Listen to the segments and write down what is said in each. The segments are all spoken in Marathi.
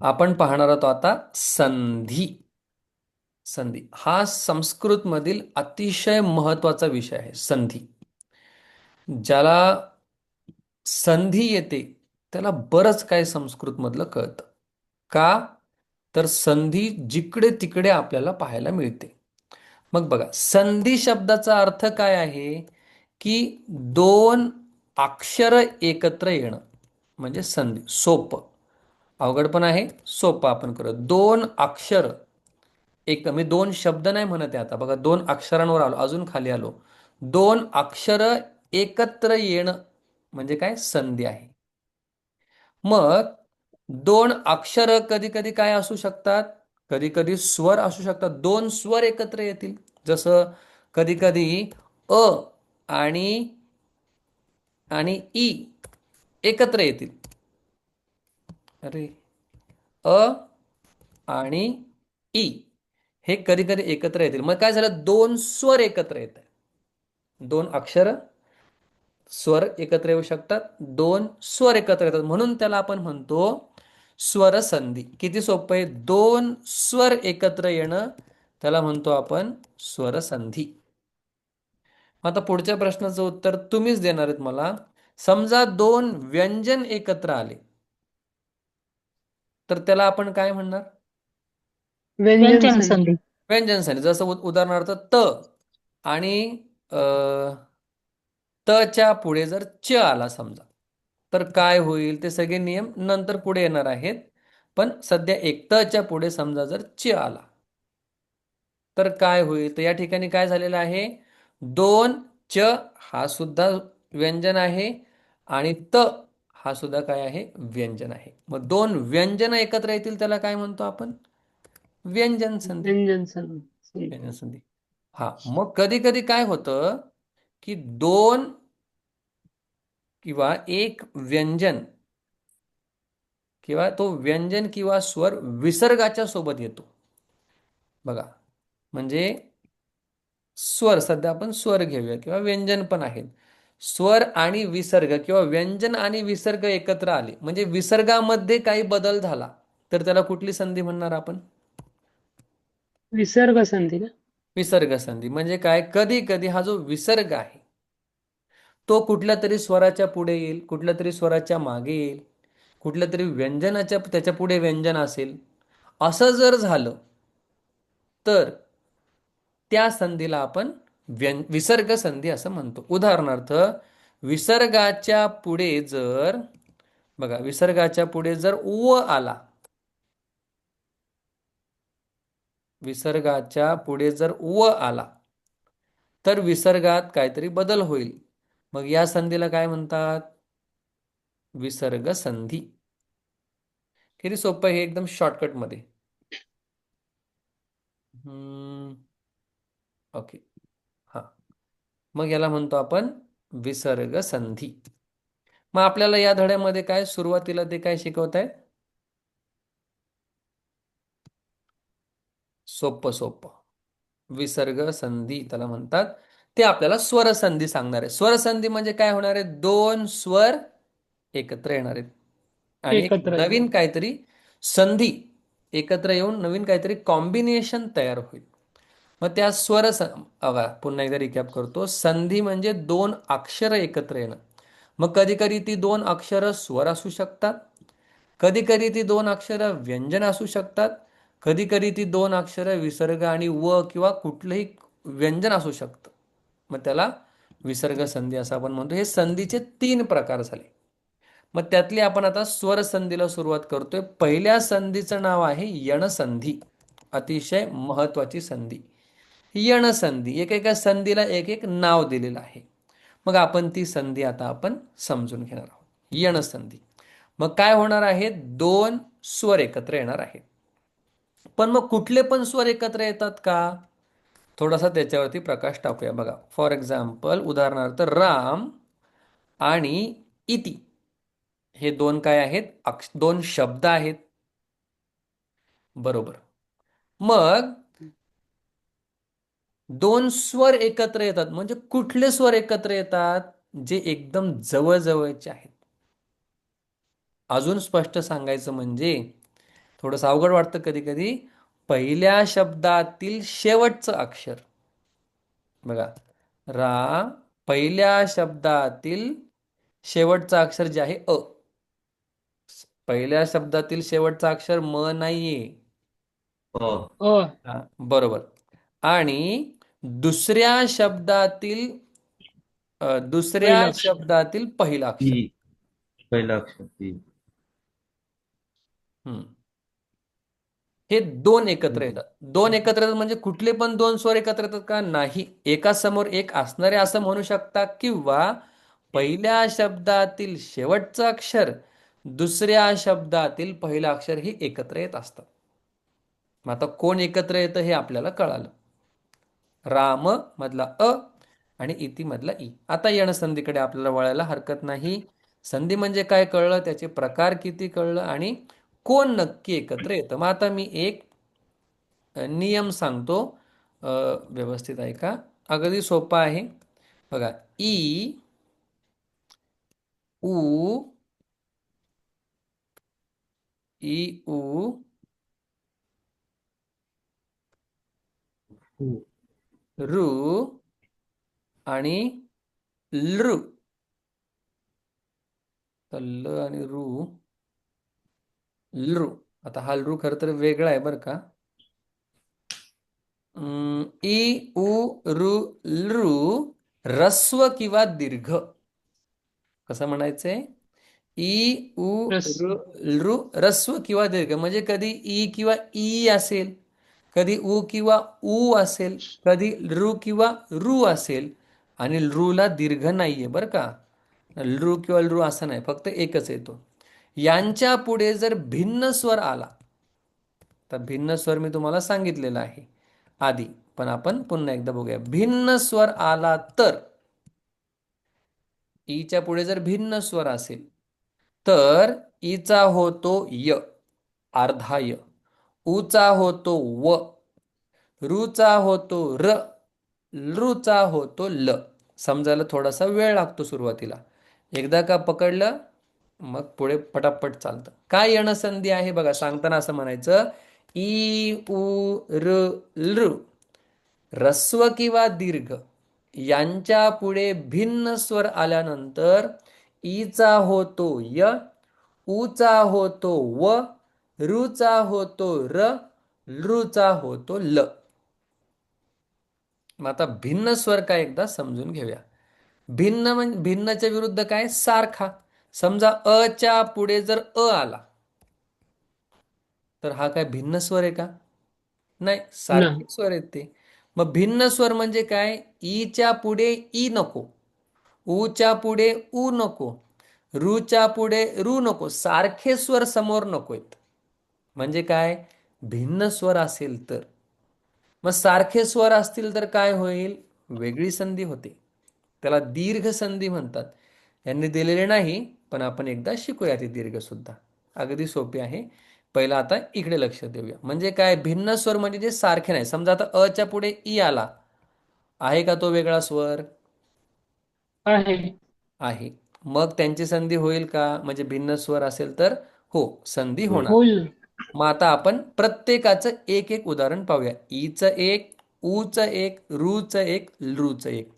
आपण पाहणार आहोत आता संधी. संधी हा संस्कृत मधील अतिशय महत्वाचा विषय आहे. संधी ज्याला संधी येते त्याला बरंच काय संस्कृत मधलं कळतं. का? तर संधी जिकडे तिकडे आपल्याला पाहायला मिळते. मग बघा, संधी शब्दाचा अर्थ काय आहे? की दोन अक्षर एकत्र येणं म्हणजे संधी. सोपं. अवघड पण आहे, सोपं आपण करू. दोन अक्षर एक, मी दोन शब्द नाही म्हणत आहे आता. बघा, दोन अक्षरांवर आलो, अजून खाली आलो. दोन अक्षर एकत्र येणं म्हणजे काय? संधी आहे. मग दोन अक्षर कधी कधी काय असू शकतात? कधी कधी स्वर असू शकतात. दोन स्वर एकत्र येतील. जसं कधी कधी अ आणि आणि ई एकत्र येतील. अरे, अ आणि ई हे कधी कधी एकत्र येतील. मग काय झालं? दोन स्वर एकत्र येत आहेत. दोन अक्षर स्वर एकत्र येऊ शकतात. दोन स्वर एकत्र येतात म्हणून त्याला आपण म्हणतो स्वर संधी. किती सोपं आहे? दोन स्वर एकत्र येणं त्याला म्हणतो आपण स्वर संधी. आता पुढच्या प्रश्नाचं उत्तर तुम्हीच देणार आहेत मला. समजा दोन व्यंजन एकत्र आले तर त्याला आपण काय म्हणणार? व्यंजन व्यंजन संधी. संधी. व्यंजन संधी. जसं उदाहरणार्थ त आणि अ, तच्या पुढे जर च आला समजा, तर काय होईल? ते सगळे नियम नंतर पुढे येणार आहेत. पण सध्या एक तच्या पुढे समजा जर च आला तर काय होईल? तर या ठिकाणी काय झालेलं आहे? दोन च हा सुद्धा व्यंजन आहे आणि त हा सुद्धा काय आहे? व्यंजन आहे. मग दोन व्यंजन एकत्र येतील त्याला काय म्हणतो आपण? व्यंजन संधी. व्यंजन संधी. व्यंजन संधी. हा, मग कधी कधी काय होतं की दोन किंवा एक व्यंजन किंवा तो व्यंजन किंवा स्वर विसर्गाच्या सोबत येतो. बघा, म्हणजे स्वर, सध्या आपण स्वर घेऊया किंवा व्यंजन पण आहेत. स्वर आणि विसर्ग किंवा व्यंजन आणि विसर्ग एकत्र आले म्हणजे विसर्गामध्ये काही बदल झाला तर त्याला कुठली संधी म्हणणार आपण? विसर्ग संधी ना. विसर्ग संधी. म्हणजे काय? कधी कधी हा जो विसर्ग आहे तो कुठल्या तरी स्वराच्या पुढे येईल, कुठल्या तरी स्वराच्या मागे येईल, कुठल्या तरी व्यंजनाच्या त्याच्या पुढे व्यंजन असेल. असं जर झालं तर त्या संधीला आपण विसर्ग संधी असं म्हणतो. उदाहरणार्थ, विसर्गाच्या पुढे जर बघा, विसर्गाच्या पुढे जर व आला, विसर्गाच्या पुढे जर व आला तर विसर्गात काहीतरी बदल होईल. मग या संधीला काय म्हणतात? विसर्ग संधी. किती सोपं आहे हे, एकदम शॉर्टकट मध्ये. ओके. हा, मग याला म्हणतो आपण विसर्ग संधी. मग आपल्याला या धड्यामध्ये काय सुरुवातीला ते काय शिकवत आहेत? सोपं सोपं विसर्ग संधी त्याला म्हणतात. ते आपल्याला स्वर संधी सांगणार आहे. स्वर संधी म्हणजे काय होणार आहे? दोन स्वर एकत्र येणार आहेत आणि एक एकत्र नवीन येतात. काहीतरी संधी एकत्र येऊन नवीन काहीतरी कॉम्बिनेशन तयार होईल. मग त्या बघा, पुन्हा एकदा रिकॅप करतो. संधी म्हणजे दोन अक्षर एकत्र येणं. मग कधी कधी ती दोन अक्षर स्वर असू शकतात, कधी कधी ती दोन अक्षर व्यंजन असू शकतात, कधी कधी ती दोन अक्षर विसर्ग आणि व किंवा कुठलंही व्यंजन असू शकतं. मग त्याला विसर्ग संधी असं आपण म्हणतो. हे संधीचे तीन प्रकार झाले. मग त्यातली आपण आता स्वर संधीला सुरुवात करतोय. पहिल्या संधीचं नाव आहे यणसंधी. अतिशय महत्वाची संधी यणसंधी. एकेका संधीला एक एक नाव दिलेलं आहे. मग आपण ती संधी आता आपण समजून घेणार आहोत. यणसंधी. मग काय होणार आहे? दोन स्वर एकत्र येणार आहेत. पण मग कुठले पण स्वर एकत्र येतात का? थोडासा त्याच्यावरती प्रकाश टाकूया. बघा, फॉर एक्झाम्पल, उदाहरणार्थ, राम आणि इति हे दोन काय आहेत? दोन शब्द आहेत. बरोबर. मग दोन स्वर एकत्र येतात म्हणजे कुठले स्वर एकत्र येतात? जे एकदम जवळजवळचे आहेत. अजून स्पष्ट सांगायचं म्हणजे थोडंसं अवघड वाटतं कधी कधी. पहिल्या शब्दातील शेवटचं अक्षर बघा. रा पहिल्या शब्दातील शेवटचं अक्षर जे आहे अ. पहिल्या शब्दातील शेवटचं अक्षर म नाहीये. अ. अ. हा, बरोबर. आणि दुसऱ्या शब्दातील दुसऱ्या पहिलं अक्षर. शब्दातील पहिलं ई. अक्षर. पहिलं अक्षर ई. हम्म. हे दोन एकत्र हम्म. येतात. दोन एकत्र येतात म्हणजे कुठले पण दोन स्वर एकत्र येतात का? नाही. एका समोर एक असणारे असं म्हणू शकता, किंवा पहिल्या शब्दातील शेवटचं अक्षर दुसऱ्या शब्दातील पहिलं अक्षर ही एकत्र येत असतात. मग आता कोण एकत्र येतं हे आपल्याला कळालं. राम मधला अ आणि इति मधला ई. आता यण संधीकडे आपल्याला वळायला हरकत नाही. संधी म्हणजे काय कळलं, त्याचे प्रकार किती कळलं, आणि कोण नक्की एकत्र येतं. मग आता मी एक नियम सांगतो, व्यवस्थित ऐका. अगदी सोपा आहे. बघा, ई, उ, ई, उ, उ. ऋ आणि लृ. तर ल आणि ऋ, लृ. आता हा लृ खरं तर वेगळा आहे बरं का. ई, उ, ऋ, लृ ऱ्हस्व किंवा दीर्घ. कसं म्हणायचंय? ई, उ, रस. ऋ, लृ ऱ्हस्व किंवा दीर्घ. म्हणजे कधी ई किंवा ई असेल, कधी उ किंवा उ असेल, कधी लृ किंवा ऋ असेल, आणि लृला दीर्घ नाहीये बरं का. लृ किंवा लृ असं नाही, फक्त एकच येतो. यांच्या पुढे जर भिन्न स्वर आला, तर भिन्न स्वर मी तुम्हाला सांगितलेलं आहे आधी, पण आपण पुन्हा एकदा बघूया. भिन्न स्वर आला तर, ईच्या पुढे जर भिन्न स्वर असेल तर ईचा होतो य, अर्धा य. उचा होतो व, ऋचा होतो र, लृचा होतो ल. समजायला थोडासा वेळ लागतो सुरुवातीला. एकदा का पकडलं मग पुढे पटापट चालतं. काय यण संधी आहे बघा, सांगताना असं म्हणायचं, ई, उ, र, लृ ऱ्हस्व किंवा दीर्घ यांच्या पुढे भिन्न स्वर आल्यानंतर ईचा होतो य, उचा होतो व, ऋचा होतो र, लृचा होतो ल. मग आता भिन्न स्वर काय एकदा समजून घेऊया. भिन्न म्हणजे भिन्नच्या विरुद्ध काय? सारखा. समजा अच्या पुढे जर अ आला, तर हा काय भिन्न स्वर आहे का? नाही, सारखे नाही. स्वर आहेत ते. मग भिन्न स्वर म्हणजे काय? ईच्या पुढे ई नको, उच्या पुढे उ नको, ऋच्या पुढे ऋ नको, सारखे स्वर समोर नकोत. म्हणजे काय? भिन्न स्वर असेल तर. मग सारखे स्वर असतील तर काय होईल? वेगळी संधी होते. त्याला दीर्घ संधी म्हणतात. यांनी दिलेले नाही, पण आपण एकदा शिकूया ती दीर्घ सुद्धा. अगदी सोपी आहे. पहिला आता इकडे लक्ष देऊया. म्हणजे काय? भिन्न स्वर म्हणजे जे सारखे नाही. समजा आता अच्या पुढे ई आला, आहे का तो वेगळा स्वर? आहे. आहे. मग त्यांची संधी होईल का? म्हणजे भिन्न स्वर असेल तर हो, संधी हो. होणार. होईल. मग आता आपण प्रत्येकाचं एक एक उदाहरण पाहूया. ईचं एक, ऊचं एक, ऋचं एक, लृचं एक.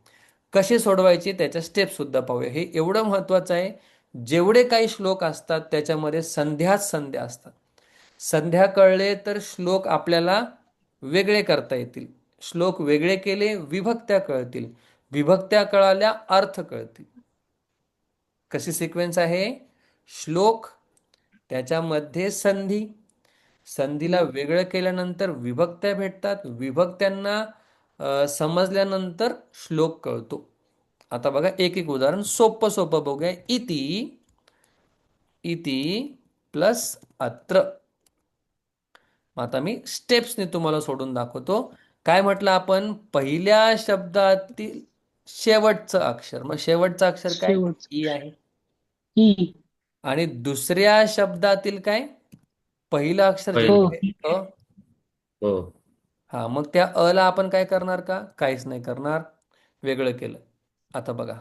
कसे सोडवायचे त्याच्या स्टेप सुद्धा पाहूया. हे एवढं महत्वाचं आहे. जेवढे काही श्लोक असतात त्याच्यामध्ये संध्याच संध्या असतात. संध्या कळले तर श्लोक आपल्याला वेगळे करता येतील. श्लोक वेगळे केले, विभक्त्या कळतील. विभक्त्या कळाल्या, अर्थ कळतील. कशी सिक्वेन्स आहे? श्लोक, त्याच्यामध्ये संधी, संधीला वेगळं केल्यानंतर विभक्त्या भेटतात, विभक्त्यांना समजल्यानंतर श्लोक कळतो. आता बघा एक एक उदाहरण सोपं सोपं बघूया. इति, इति प्लस अत्र. आता मी स्टेप्सने तुम्हाला सोडून दाखवतो. काय म्हटलं आपण? पहिल्या शब्दातील शेवटचं अक्षर. मग शेवटचं अक्षर काय? शेवट. ई आहे. ई. आणि दुसऱ्या शब्दातील काय? पहिलं अक्षर जे अ. पहिलं. आहे अ. हो. हा, मग त्या अ ला आपण काय करणार का? काहीच नाही करणार, वेगळं केलं. आता बघा,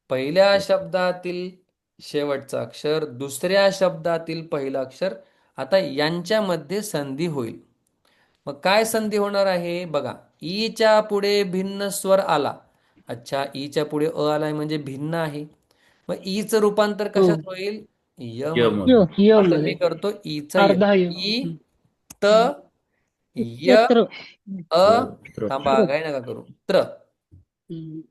पहिल्या शब्दातील शेवटचं अक्षर, दुसऱ्या शब्दातील पहिलं अक्षर, आता यांच्यामध्ये संधी होईल. मग काय संधी होणार आहे बघा. ईच्या पुढे भिन्न स्वर आला. अच्छा, ईच्या पुढे आलाय म्हणजे भिन्न आहे. मग ईचं रूपांतर हो. कशात होईल? य य मध्ये. य मध्ये. य आता मी मध्ये करतो ईचा य. अर्धा य. ई, त, य, यत्र. अ, त्र. थांबा काय नका करू, त्र. हम्म.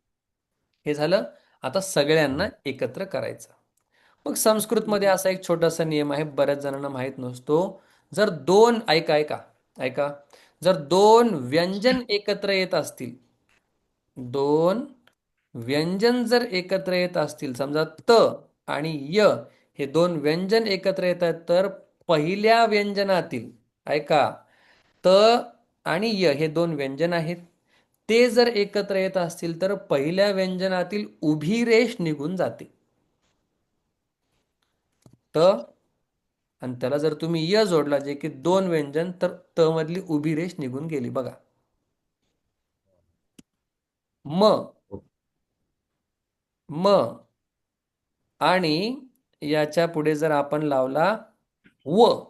हे झालं. आता सगळ्यांना एकत्र करायचं. मग संस्कृतमध्ये असा एक छोटासा नियम आहे, बऱ्याच जणांना माहीत नसतो. जर दोन, ऐका ऐका ऐका, जर दोन व्यंजन एकत्र येत असतील, दोन व्यंजन जर एकत्र येत असतील, समजा त आणि य हे दोन व्यंजन एकत्र येत आहेत, तर पहिल्या व्यंजनातील, ऐका, त आणि य हे दोन व्यंजन आहेत, ते जर एकत्र येत असतील तर पहिल्या व्यंजनातील उभी रेष निघून जाते. त आणि त्याला जर तुम्ही य जोडला, जे की दोन व्यंजन, तर त मधली उभी रेष निघून गेली बघा. म, म आणि याच्या पुढे जर आपण लावला व,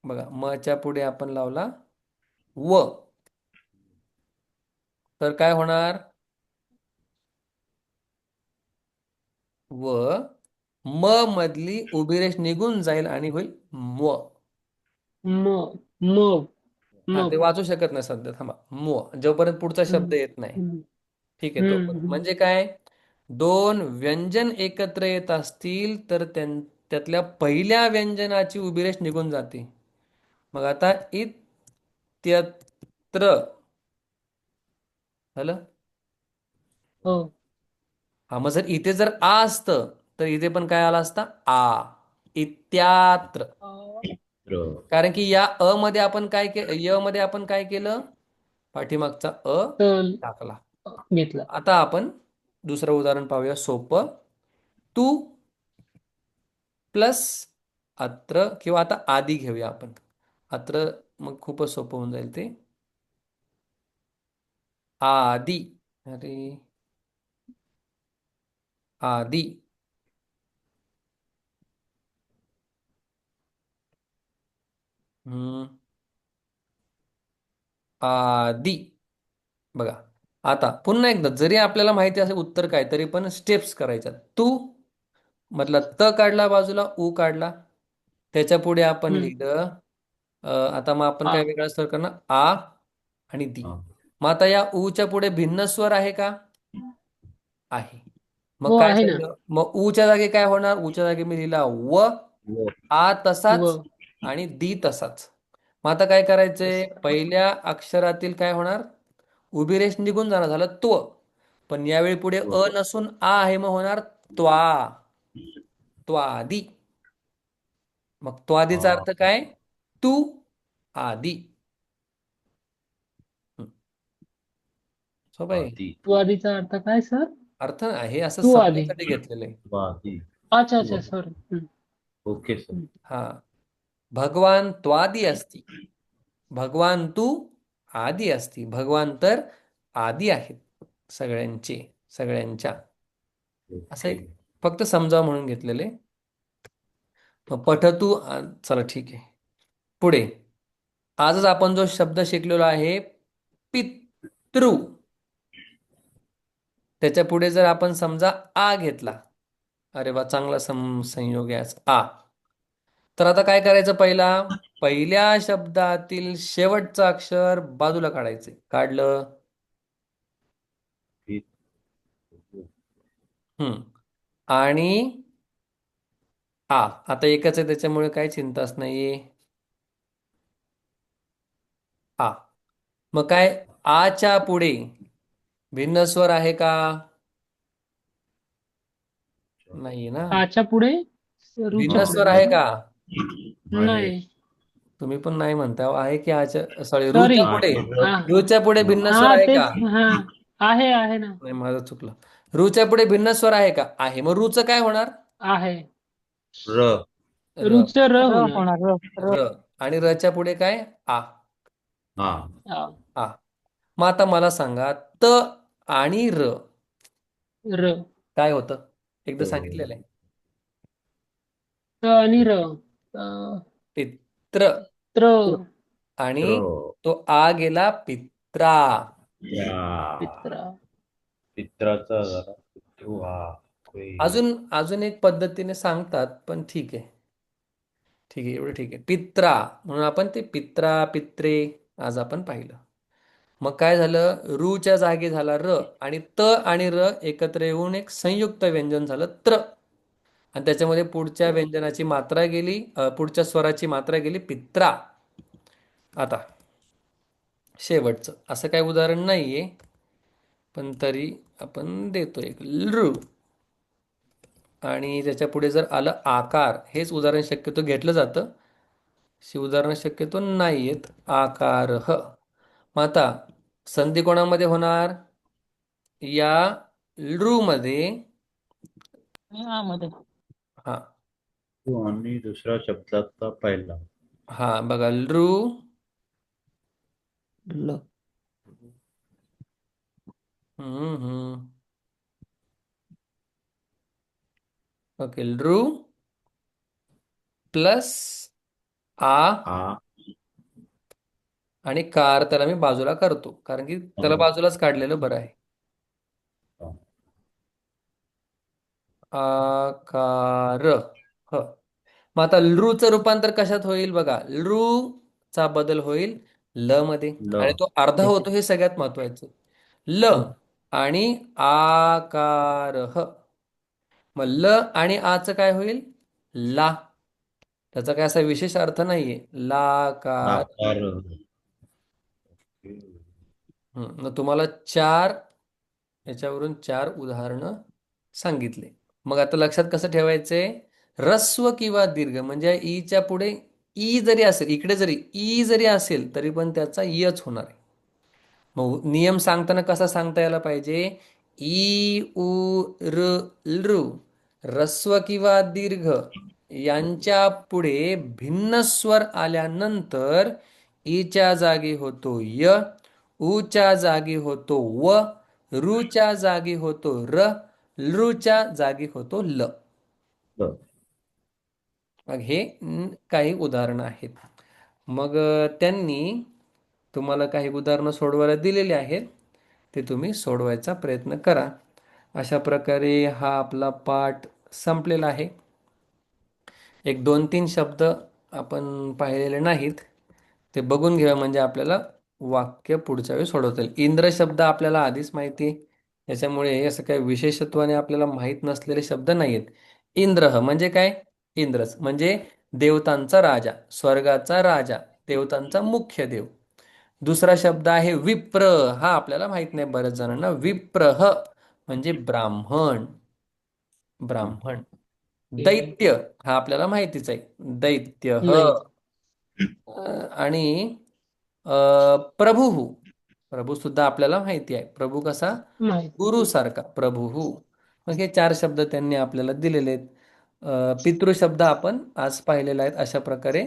बघा मच्या पुढे आपण लावला व, तर काय होणार? व म मधली उभी रेष निघून जाईल आणि होईल म. म म हा, ते मग. वाचू शकत नाही सध्या, थांबा. म जोपर्यंत पुढचा शब्द हम्म. येत नाही. हम्म. ठीक आहे, तोपर्यंत हम्म. म्हणजे काय? दोन व्यंजन एकत्र येत असतील तर त्यातल्या पहिल्या व्यंजनाची उभी रेष निघून जाते. मग आता इत्यत्र झालं. हो. हा, मग जर इथे जर आ असतं तर इथे पण काय आला असता? आ. इत्यात्र. त्र. कारण की या अ मध्ये आपण काय केलं, य मध्ये आपण काय केलं? पाठीमागचा अ तर टाकला. घेतला. आता आपण दुसरं उदाहरण पाहूया, सोपं. तू प्लस अत्र, किंवा आता आधी घेऊया आपण अत्र, मग खूपच सोपं होऊन जाईल ते. आदी, अरे आदी, हम्म, आदी. बघा, आता पुन्हा एकदा, जरी आपल्याला माहिती असेल उत्तर काय, तरी पण स्टेप्स करायच्या. तू मधला त काढला, बाजूला उ काढला, त्याच्या पुढे आपण हम्म. लिहिलं, आता मग आपण आ. काय वेगळा स्वर करणार? आ आणि दी. हा. मग आता या ऊच्या पुढे भिन्न स्वर आहे का? आहे. मग हो काय आहे ना. झालं? मग ऊच्या जागी काय होणार? ऊच्या जागी मी लिहिला व, व. आ तसाच व. आणि दी तसाच. मग आता काय करायचंय? तसा. पहिल्या अक्षरातील काय होणार? उभी रेष निघून जाणार, झालं त्व. पण यावेळी पुढे व. अ नसून आ आहे, मग होणार त्वा. त्वादी. मग त्वादीचा आ. अर्थ काय? तू आदी. हं, सोपं आहे. आदी. तू आधीचा अर्थ काय सर? अर्थ आहे असं तू आधी. समजण्यासाठी घेतलेलं आहे. वादी. अच्छा व. अच्छा सॉरी. Okay sir. हा, भगवान त्वादी असती, भगवान तू आदी असती. भगवान तर आदी आहेत सगळ्यांचे, सगळ्यांच्या. असं ओके. एक फक्त समजावं म्हणून घेतलेले. मग पठतू, चला ठीक आहे. पुढे आजच आपण जो शब्द शिकलेलो आहे पितृ, त्याच्या पुढे जर आपण समजा आ घेतला, अरे वा, चांगला संयोग आहे आज. आ. तर आता काय करायचं? पहिल्या शब्दातील शेवटचं अक्षर बाजूला काढायचे. काढलं. पी. हम्म. आणि आ, आता एकच आहे त्याच्यामुळे काही चिंताच नाहीये. आ. मग काय? आच्या पुढे भिन्न स्वर आहे का? नाही ना. आच्या पुढे रूच्या भिन्न हा. पुढे स्वर का आहे सर? का? आहे. नाही. तुम्ही पण नाही म्हणता हो. आहे की आच्या, सॉरी, सॉरी. रूच्या पुढे, आहे. र. हा. रूच्या पुढे भिन्न हा. स्वर हा आहे का? तेच. हा. आहे ना. नाही, माझं चुकलं. रूच्या पुढे भिन्न स्वर आहे का? आहे. मग रूचं काय होणार? आहे. र. र. रूच र र होणार. होणार र. र. आणि रच्या पुढे काय? आ. हा. आ. आ. मग आता मला सांगा, त आणि र र. काय होतं? एकदा र. सांगितलेलं आहे. त आणि र. अ, ते त्र. त्र. आणि त्र. तो आ गेला पित्रा. या. पित्रा. पित्राचा जरा पितृ हा. होय. अजून अजून एक पद्धतीने सांगतात, पण ठीक आहे. ठीक आहे, एवढं ठीक आहे. पित्रा म्हणून आपण ते पित्रा पित्रे आज आपण पाहिलं. मग काय झालं, रूच्या जागी झाला र, आणि त आणि र एकत्र येऊन एक संयुक्त व्यंजन झालं त्र. आणि त्याच्यामध्ये पुढच्या व्यंजनाची मात्रा गेली, पुढच्या स्वराची मात्रा गेली पित्रा. आता शेवटचं असं काही उदाहरण नाहीये, पण तरी आपण देतो एक लृ. आणि त्याच्या पुढे जर आलं आकार, हेच उदाहरण शक्यतो घेतलं जातं. अशी उदाहरणं शक्यतो नाही आहेत. आकार ह. मग आता संधी कोणामध्ये होणार, या लृ मध्ये. यामध्ये. हा आणि दुसऱ्या शब्दाचा पहिला. हा बघा, लृ ल. हम्म. ओके, लृ प्लस आ आ. आणि कार, त्याला मी बाजूला करतो कारण की त्याला बाजूलाच काढलेलं बरं आहे. आकार ह. मग आता लृचं रूपांतर कशात होईल बघा, लृ चा बदल होईल ल मध्ये, ल. आणि तो अर्धा होतो हे सगळ्यात महत्वाचं. ल आणि आकार ह. मग ल आणि आचं काय होईल, ला. त्याचा काय असा विशेष अर्थ नाहीये, लाकार. आकार. मग तुम्हाला चार, याच्यावरून चार उदाहरणं सांगितले. मग आता लक्षात कसं ठेवायचंय, ऱ्हस्व किंवा दीर्घ म्हणजे ईच्या पुढे ई जरी असेल, इकडे जरी ई जरी असेल तरी पण त्याचा यच होणार आहे. मग नियम सांगताना कसा सांगता यायला पाहिजे, ई उ र लृ ऱ्हस्व किंवा दीर्घ यांच्या पुढे भिन्न स्वर आल्यानंतर ईच्या जागी होतो य, ऊच्या जागी होतो व, रूच्या जागी होतो र, लृच्या जागी होतो ल. ल. मग हे काही उदाहरणं आहेत. मग त्यांनी तुम्हाला काही उदाहरणं सोडवायला दिलेली आहेत, ते तुम्ही सोडवायचा प्रयत्न करा. अशा प्रकारे हा आपला पाठ संपलेला आहे. एक दोन तीन शब्द आपण पाहिलेले नाहीत, ते बघून घेऊया म्हणजे आपल्याला वाक्य पुढच्या वेळी सोडवता येईल. इंद्र शब्द आपल्याला आधीच माहिती आहे, त्याच्यामुळे असं काही विशेषत्वाने आपल्याला माहीत नसलेले शब्द नाहीत. इंद्र म्हणजे काय, इंद्रच म्हणजे देवतांचा राजा, स्वर्गाचा राजा, देवतांचा मुख्य देव. दुसरा शब्द आहे विप्र, हा आपल्याला माहित नाही बऱ्याच जणांना. विप्रह म्हणजे ब्राह्मण, ब्राह्मण. दैत्य हा आपल्याला माहितीच आहे, दैत्य. माहित. आणि प्रभू, प्रभू सुद्धा आपल्याला माहिती आहे. प्रभू कसा, माहित. गुरु सारखा प्रभू. मग हे चार शब्द त्यांनी आपल्याला दिलेले आहेत. पितृ शब्द आपण आज पाहिलेला आहेत. अशा प्रकारे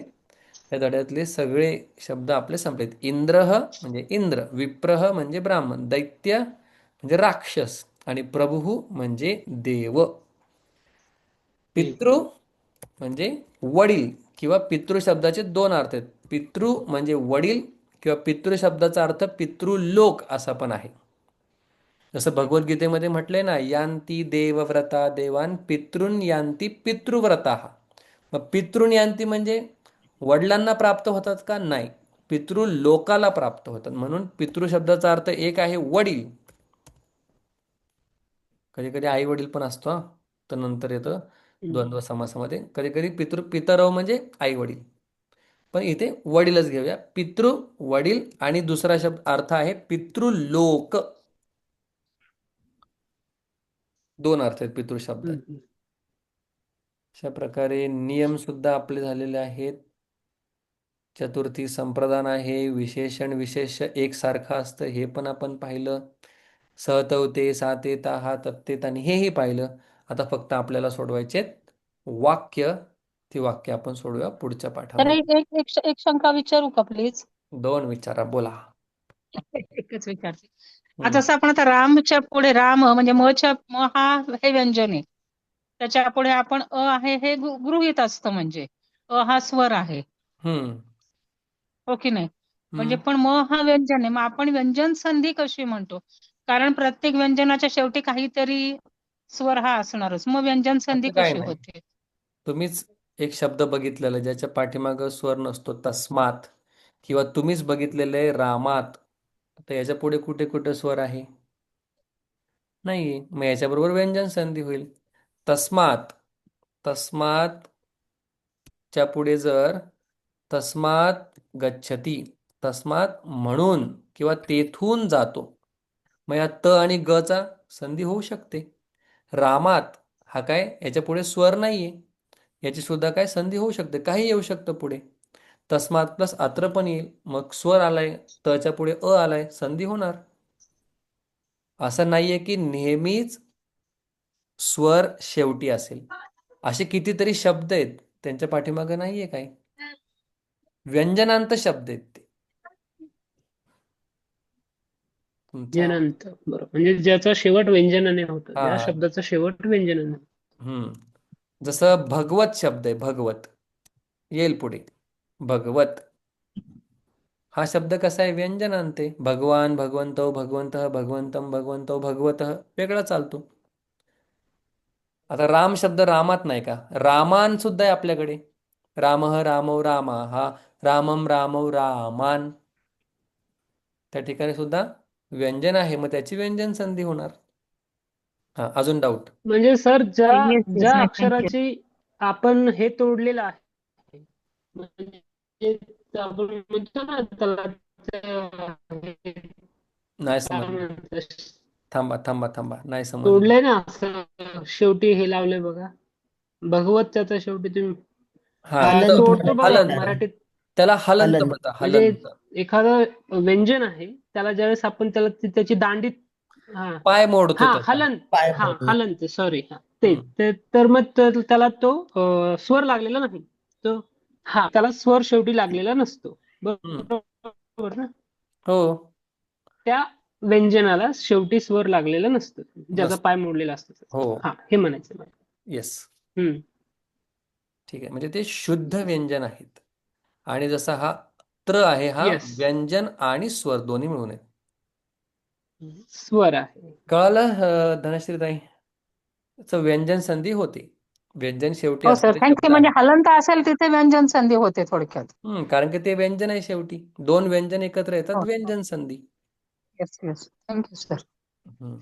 या धड्यातले सगळे शब्द आपले संपलेत. इंद्रह म्हणजे इंद्र, विप्रह म्हणजे ब्राह्मण, दैत्य म्हणजे राक्षस, आणि प्रभू म्हणजे देव. पितृ म्हणजे वडील, किंवा पितृ शब्दाचे दोन अर्थ आहेत. पितृ म्हणजे वडील, किंवा पितृ शब्दाचा अर्थ पितृलोक असा पण आहे. जसं भगवद्गीतेमध्ये म्हटलंय ना, यांती देवव्रता देवान पितृन यांती पितृव्रता. मग पितृन यांती म्हणजे वडिलांना प्राप्त होतात का, नाही, पितृलोकाला प्राप्त होतात. म्हणून पितृ शब्दाचा अर्थ एक आहे वडील, कधी कधी आई वडील पण असतो हा, तर नंतर येतं द्वंद्व समासामध्ये. कधी कधी पितरव म्हणजे आई वडील, पण इथे वडीलच घेऊया. पितृ वडील, आणि दुसरा शब्द अर्थ आहे पितृलोक. दोन अर्थ आहेत पितृ शब्दात. अशा प्रकारे नियम सुद्धा आपले झालेले आहेत. चतुर्थी संप्रदान आहे, विशेषण विशेष एकसारखं असतं हे पण आपण पाहिलं. सहतवते, साते, ताहा, तत्तेत, आणि हेही पाहिलं. आता फक्त आपल्याला सोडवायचे वाक्य. ती वाक्य आपण सोडूया पुढच्या तर पाठामध्ये. एक शंका विचारू का प्लीज? दोन विचारा, बोला. एकच विचारते. हम्म. जसं आपण आता रामच्या पुढे राम म्हणजे म हा हे व्यंजन आहे, त्याच्या पुढे आपण अ आहे हे गृहीत असतं, म्हणजे अ हा स्वर आहे. हम्म हो की नाही? म्हणजे हम्म पण म हा व्यंजन आहे. मग आपण व्यंजन संधी कशी म्हणतो? कारण प्रत्येक व्यंजनाच्या शेवटी काहीतरी स्वर हा असणारच. मग व्यंजन संधी असं काय कशी नाही. होते? तुम्हीच एक शब्द बघितलेला ज्याच्या पाठीमागं स्वर नसतो, तस्मात. किंवा तुम्हीच बघितलेलं आहे रामात. तर याच्या पुढे कुठे कुठे स्वर आहे? नाही. मग याच्याबरोबर व्यंजन संधी होईल. तस्मात. तस्मात च्या पुढे जर तस्मात गच्छती, तस्मात म्हणून किंवा तेथून जातो, मग या त आणि ग चा संधी होऊ शकते. रामात हा काय याच्या पुढे स्वर नाहीये, याची सुद्धा काय संधी होऊ शकते, काही येऊ शकतं पुढे. तस्मात प्लस अत्र पण येईल, मग स्वर आलाय, तच्या पुढे आलाय, संधी होणार. असं नाहीये की नेहमीच स्वर शेवटी असेल. असे कितीतरी शब्द आहेत त्यांच्या पाठीमागे नाहीये काय, व्यंजनांत शब्द आहेत ते. तुमचा व्यंजनांत बरोबर, म्हणजे ज्याचा शेवट व्यंजनाने होतो, ज्या हा शब्दाचा शेवट व्यंजनाने. हम्म जसं भगवत शब्द आहे, भगवत येईल पुढे. भगवत हा शब्द कसा आहे? व्यंजनांत आहे. भगवान, भगवंतो, भगवंतः, भगवंतम, भगवंतो, भगवतः वेगळा चालतो. आता राम शब्द रामात नाही का? रामान सुद्धा आहे आपल्याकडे. रामः रामौ रामा हा रामम रामौ रामान. त्या ठिकाणी सुद्धा व्यंजन आहे, मग त्याची व्यंजन संधी होणार. हा अजून डाऊट? म्हणजे सर, ज्या येस येस ज्या नाही थँक्यू. अक्षराची आपण हे तोडलेलं आहे, म्हणजे आपण म्हणतो ना त्याला, हे नाही काय समजलं. म्हणतात, थांबा थांबा थांबा, नाही समजलं. तोडलंय ना असं, शेवटी हे लावलंय बघा, भगवत त्याचा शेवटी तुम्ही हा तोडतो बघा हलंत. मराठीत. त्याला हलंत हलन. म्हणतात, म्हणजे हलंत. एखादं व्यंजन आहे, त्याला ज्यावेळेस आपण त्याला त्याची दांडी, हा पाय मोडतो हा त्याचा. हलन, पाय हा मोडून. हलंत, सॉरी, हा हम्म. तर मग त्याला तो स्वर लागलेला नाही, तो, हा त्याला स्वर शेवटी लागलेला नसतो, हम्म. बरोबर ना? हो. त्या व्यंजनाला शेवटी स्वर लागलेला नसतो, ज्याचा नसतो. पाय मोडलेला असतो त्याचा. हो. हा, हे म्हणायचं मला. येस. हम्म. ठीक आहे, म्हणजे ते शुद्ध व्यंजन आहेत. आणि जसा हा त्र आहे, हा येस, व्यंजन आणि स्वर दोन्ही मिळून आहे. स्वर आहे. कळालं धनश्रीताई? व्यंजन संधी होते. व्यंजन शेवटी हो सर असणारे थँक्यू. शब्द म्हणजे आहेत. हलंत असेल तिथे व्यंजन संधी होते थोडक्यात. कारण की ते व्यंजन आहे शेवटी. दोन व्यंजन एकत्र येतात, हो व्यंजन संधी. Yes yes thank you sir. हम्म.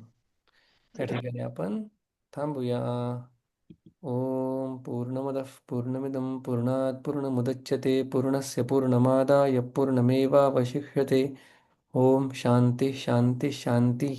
त्या ठिकाणी आपण थांबूया. ओम पूर्णमदः पूर्णमिदं पूर्णात् पूर्णमुदच्यते पूर्णस्य पूर्णमादाय पूर्णमेवावशिष्यते. ओम शांती शांती शांती.